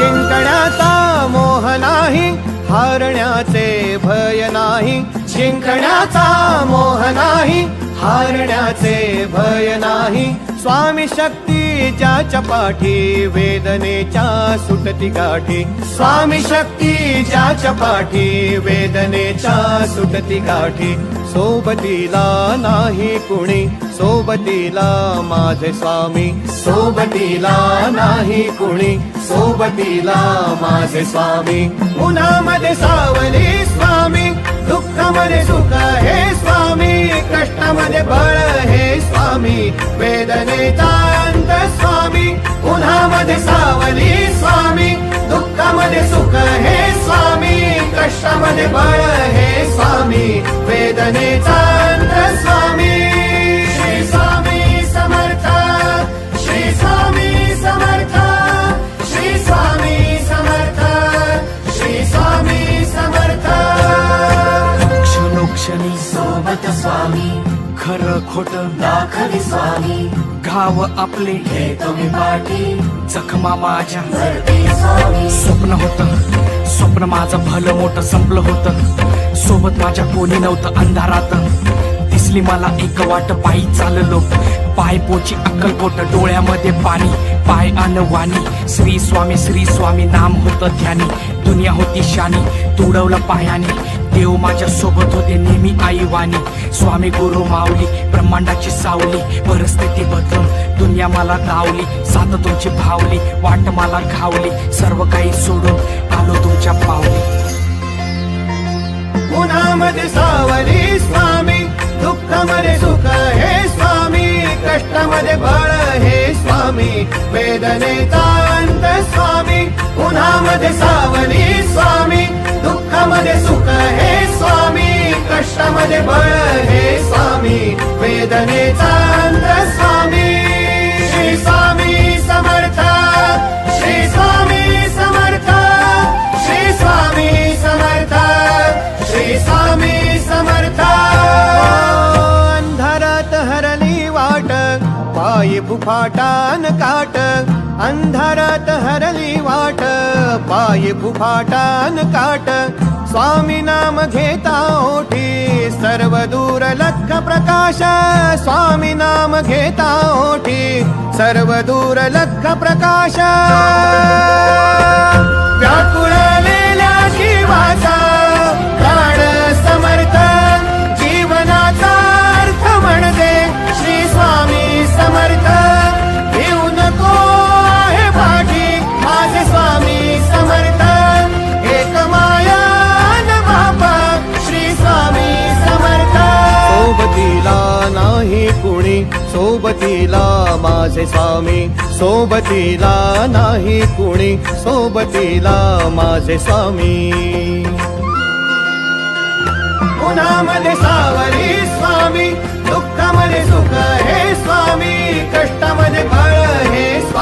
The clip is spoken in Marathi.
जिंकण्याचा मोह नाही, हारण्याचे भय नाही. जिंकण्याचा मोह नाही, हारण्याचे भय नाही. स्वामी शक्ती ज्याच्या पाठी, वेदनेच्या सुटती गाठी. स्वामी शक्ती ज्याच्या पाठी, वेदनेच्या सुटती गाठी. सोबतीला नाही कुणी, सोबतीला माझे स्वामी. सोबतीला नाही कुणी, सोबतीला माझे स्वामी. उन्हामध्ये सावली स्वामी, दुःखामध्ये सुख हे स्वामी. कष्टामध्ये बळ हे स्वामी, वेदनेचा अंत स्वामी. उन्हामध्ये सावली स्वामी, दुःखामध्ये सुख हे स्वामी. कष्टामध्ये बळ हे स्वामी, वेदनेचा अंत स्वामी. श्री स्वामी समर्थ, श्री स्वामी समर्थ, श्री स्वामी समर्थ, श्री स्वामी समर्थ. क्षणोक्षणी सोबत स्वामी, खरं खोट दाखवी स्वामी. घाव आपले हे तुम्ही पाठी, जखमा माझ्या भरते स्वामी. स्वप्न होतं, स्वप्न माझं भलं मोठं संपलं होतं. सोबत माझ्या कोणी नव्हतं अंधारात. दिसली मला एक वाट, पायी चाललो पाय पोची अक्कलकोट. डोळ्यामध्ये पाणी, पाय वाणी. श्री स्वामी नाम होतं ध्यानी. दुनिया होती शानी, तुडवलं पायाने. देव माझ्या सोबत होते नेहमी आई वाणी. स्वामी गुरु माऊली, ब्रह्मांडाची सावली. परिस्थिती बदलून दुनिया मला धावली. साथ तुमची भावली, वाट मला घावली. सर्व काही सोडून आलो तुमच्या पावली. उन्हामध्ये सावली स्वामी, दुःखामध्ये सुख हे स्वामी. कष्टामध्ये बळ हे स्वामी, वेदनेचा अंत स्वामी. उन्हामध्ये सावली स्वामी, दुःखामध्ये सुख हे स्वामी. कष्टामध्ये बळ हे स्वामी, वेदनेचा अंत स्वामी. श्री स्वामी समर्थ, श्री स्वामी समर्थ, श्री स्वामी समर्थ, श्री स्वामी समर्थ. अंधारात हरली वाट, पायी फुफाटान काट. अंधारात हरली वाट, पायी फुफाटान काट. स्वामी नाम घेता ओठी, सर्व दूर लख प्रकाश. स्वामी नाम घेता ओठी, सर्व दूर लख प्रकाश. व्याकुळलेल्या जीवाचा प्राण समर्थ, जीवनाचा अर्थ म्हणजे श्री स्वामी समर्थ. घेऊ नको आहे पाठी, माझे स्वामी समर्थ. एक माया न बापा, श्री स्वामी समर्थ. सोबतीला नाही कुणी, सोबतीला माझे स्वामी. सोबतीला नाही कुणी, सोबतीला माझे स्वामी. उन्हामध्ये सावली स्वामी, दुःखामध्ये सुख हे स्वामी. कष्टामध्ये बळ हे स्वामी.